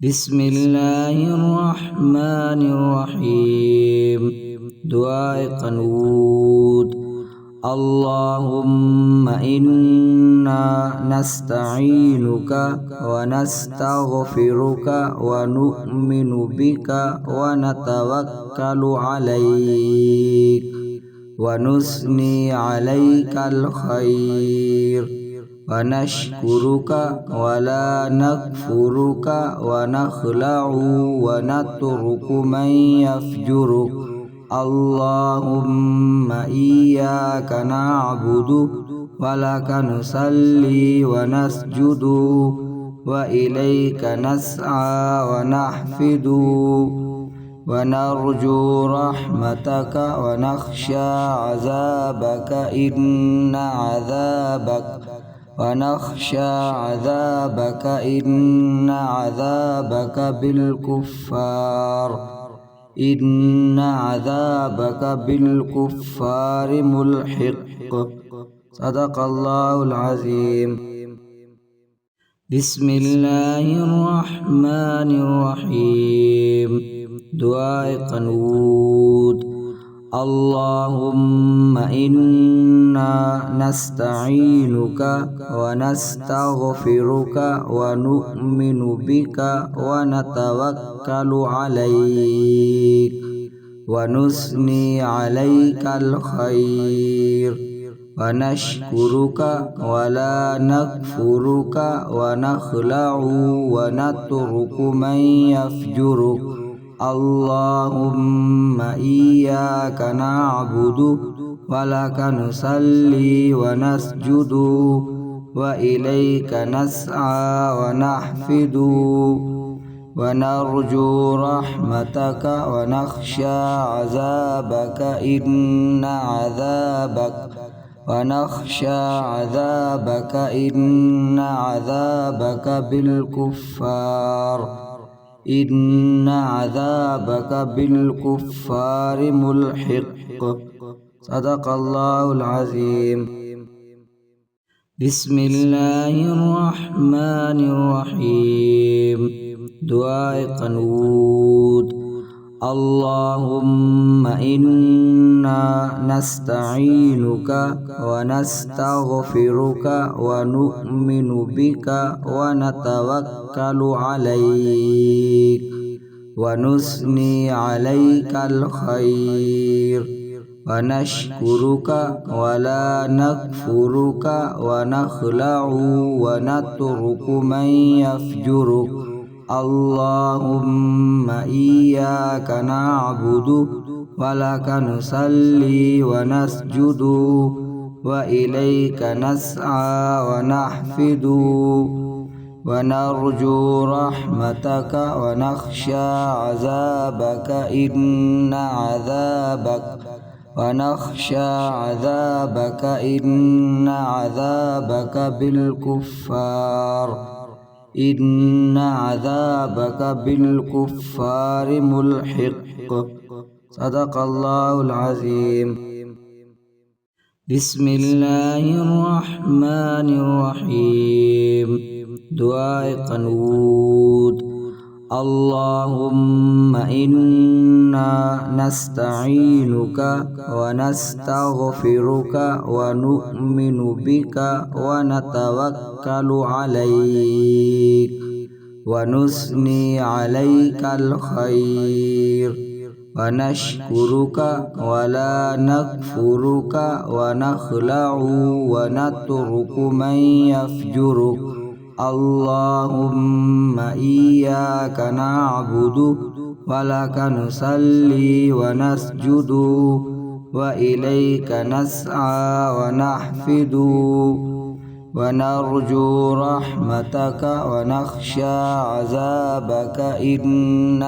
بسم الله الرحمن الرحيم. دعاء قنوت. اللهم إنا نستعينك ونستغفرك ونؤمن بك ونتوكل عليك ونثني عليك الخير ونشكرك ولا نكفرك ونخلع ونترك من يفجرك. اللهم إياك نعبد ولك نصلي ونسجد وإليك نسعى ونحفد ونرجو رحمتك ونخشى عذابك إن عذابك بالكفار ملحق. صدق الله العظيم. بسم الله الرحمن الرحيم. دعاء قنوت. اللهم إنا نستعينك ونستغفرك ونؤمن بك ونتوكل عليك ونثني عليك الخير ونشكرك ولا نكفرك ونخلع ونترك من يفجرك. اللهم إياك نعبد ولك نصلي ونسجد وإليك نسعى ونحفد ونرجو رحمتك ونخشى عذابك إن عذابك بالكفار ملحق. صدق الله العظيم. بسم الله الرحمن الرحيم. دعاء قنوت. اللهم إنا نستعينك ونستغفرك ونؤمن بك ونتوكل عليك ونثني عليك الخير ونشكرك ولا نكفرك ونخلع ونترك من يفجرك. اللهم إياك نعبد ولك نصلي ونسجد وإليك نسعى ونحفد ونرجو رحمتك ونخشى عذابك إن عذابك بالكفار ملحق. صدق الله العظيم. بسم الله الرحمن الرحيم. دعاء قنوت. اللهم إنا نستعينك ونستغفرك ونؤمن بك ونتوكل عليك ونثني عليك الخير ونشكرك ولا نكفرك ونخلع ونترك من يفجرك. اللهم إياك نعبد ولك نصلي ونسجد وإليك نسعى ونحفد ونرجو رحمتك ونخشى عذابك إن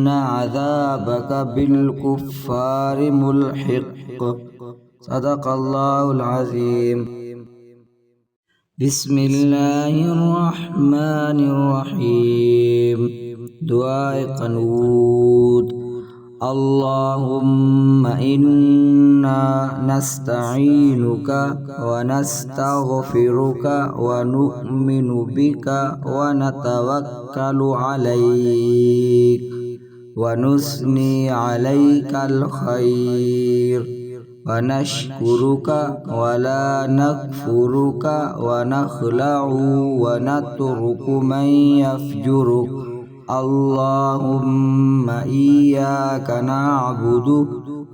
عذابك بالكفار ملحق. صدق الله العظيم. بسم الله الرحمن الرحيم. دعاء قنوت. اللهم إنا نستعينك ونستغفرك ونؤمن بك ونتوكل عليك ونثني عليك الخير ونشكرك ولا نكفرك ونخلع ونترك من يفجرك اللهم إياك نعبد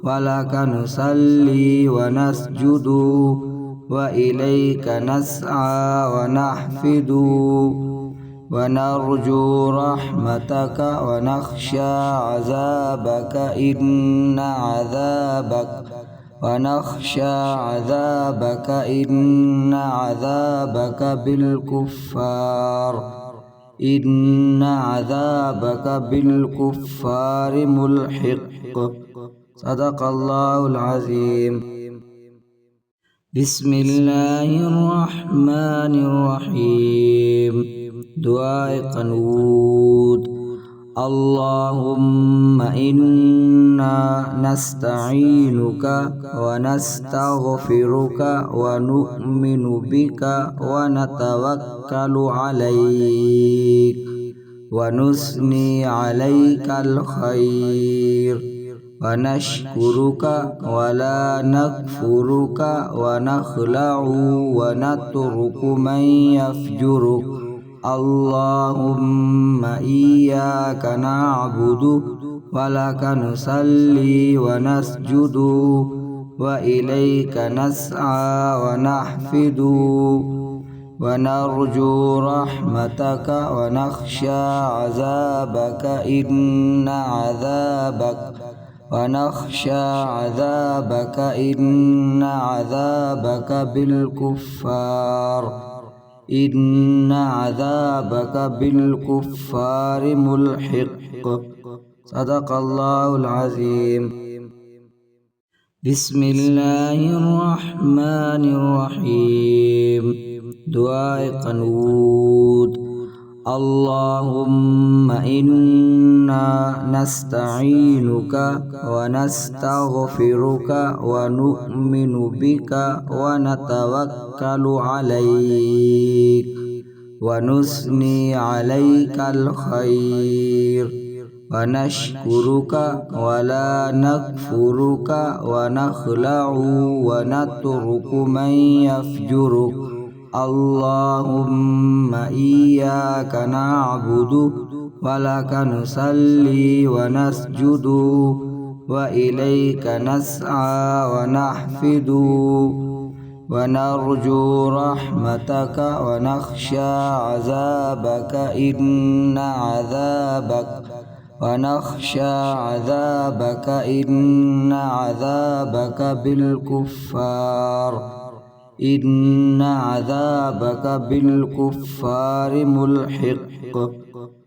ولك نصلي ونسجد وإليك نسعى ونحفد ونرجو رحمتك ونخشى عذابك إن عذابك بالكفار ملحق صدق الله العظيم. بسم الله الرحمن الرحيم. دعاء قنوت. اللهم إنا نستعينك ونستغفرك ونؤمن بك ونتوكل عليك ونثني عليك الخير ونشكرك ولا نكفرك ونخلع ونترك من يفجرك اللهم إياك نعبد ولك نصلي ونسجد وإليك نسعى ونحفد ونرجو رحمتك ونخشى عذابك إن عذابك بالكفار ملحق صدق الله العظيم. بسم الله الرحمن الرحيم. دعاء قنوت. اللهم إنا نستعينك ونستغفرك ونؤمن بك ونتوكل عليك ونثني عليك الخير ونشكرك ولا نكفرك ونخلع ونترك من يفجرك اللهم إياك نعبد ولك نصلي ونسجد وإليك نسعى ونحفد ونرجو رحمتك ونخشى عذابك إن عذابك بالكفار ملحق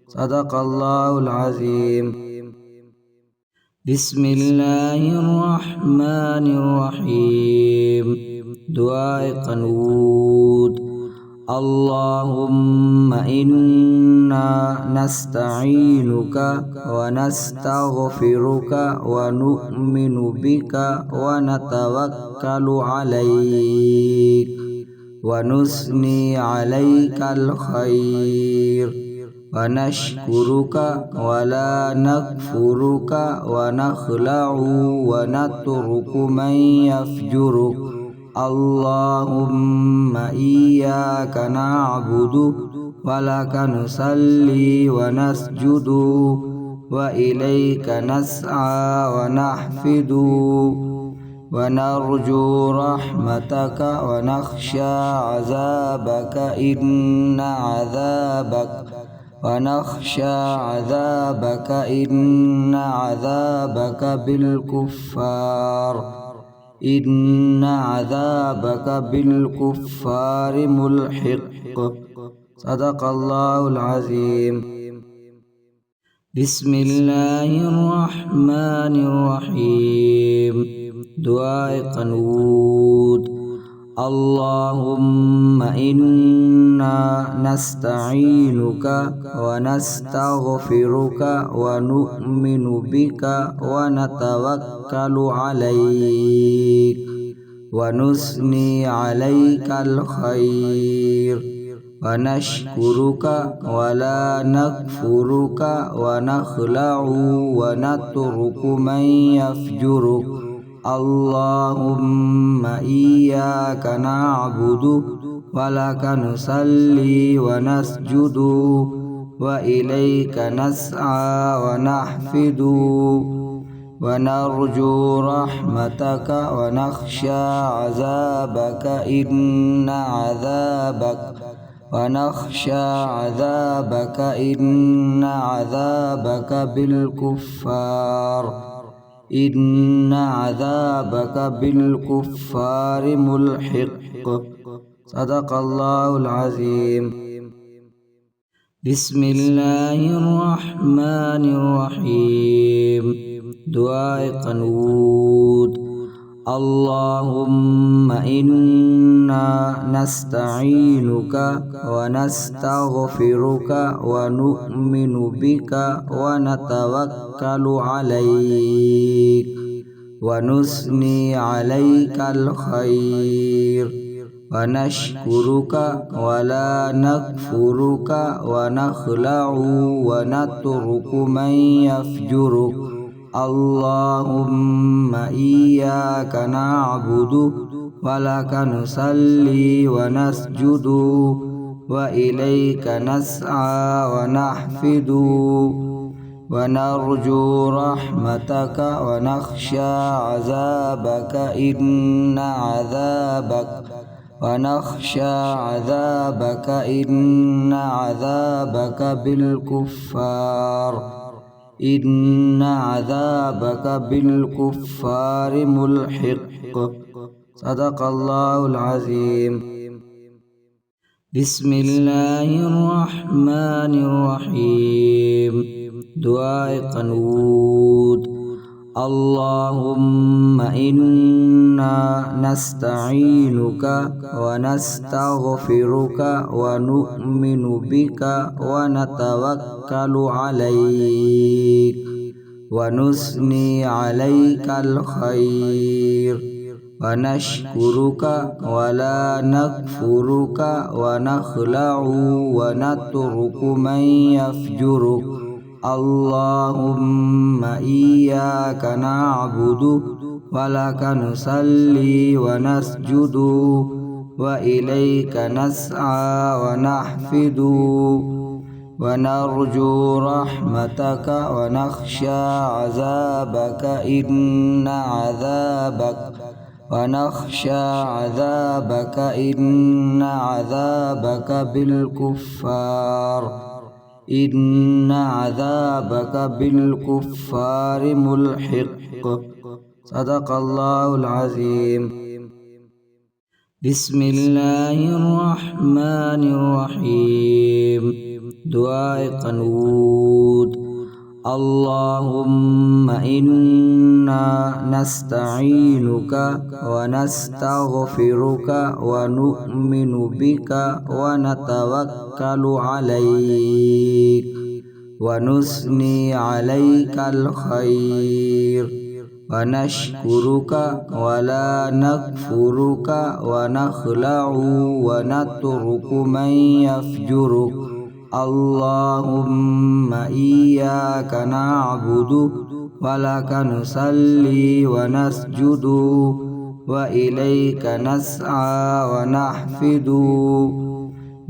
صدق الله العظيم. بسم الله الرحمن الرحيم. دعاء قنوت. اللهم إنا نستعينك ونستغفرك ونؤمن بك ونتوكل عليك ونثني عليك الخير ونشكرك ولا نكفرك ونخلع ونترك من يفجرك اللهم إياك نعبد ولك نصلي ونسجد وإليك نسعى ونحفد ونرجو رحمتك ونخشى عذابك إن عذابك بالكفار ملحق صدق الله العظيم. بسم الله الرحمن الرحيم. دعاء قنوت. اللهم إنا نستعينك ونستغفرك ونؤمن بك ونتوكل عليك ونثني عليك الخير ونشكرك ولا نكفرك ونخلع ونترك من يفجرك اللهم إياك نعبد ولك نصلي ونسجد وإليك نسعى ونحفد ونرجو رحمتك ونخشى عذابك إن عذابك بالكفار ملحق صدق الله العظيم. بسم الله الرحمن الرحيم. دعاء قنوت. اللهم إنا نستعينك ونستغفرك ونؤمن بك ونتوكل عليك ونثني عليك الخير ونشكرك ولا نكفرك ونخلع ونترك من يفجرك اللهم إياك نعبد ولك نصلي ونسجد وإليك نسعى ونحفد ونرجو رحمتك ونخشى عذابك إن عذابك بالكفار ملحق صدق الله العظيم. بسم الله الرحمن الرحيم. دعاء قنوت. اللهم إنا نستعينك ونستغفرك ونؤمن بك ونتوكل عليك ونثني عليك الخير ونشكرك ولا نكفرك ونخلع ونترك من يفجرك اللهم إياك نعبد ولك نصلي ونسجد وإليك نسعى ونحفد ونرجو رحمتك ونخشى عذابك إن عذابك بالكفار ملحق صدق الله العظيم. بسم الله الرحمن الرحيم. دعاء قنوت. اللهم إنا نستعينك ونستغفرك ونؤمن بك ونتوكل عليك ونثني عليك الخير ونشكرك ولا نكفرك ونخلع ونترك من يفجرك اللهم إياك نعبد ولك نصلي ونسجد وإليك نسعى ونحفد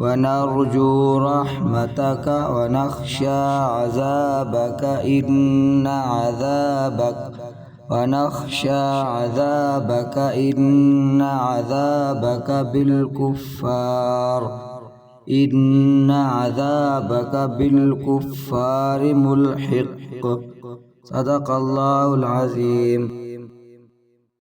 ونرجو رحمتك ونخشى عذابك إن عذابك بالكفار ملحق صدق الله العظيم.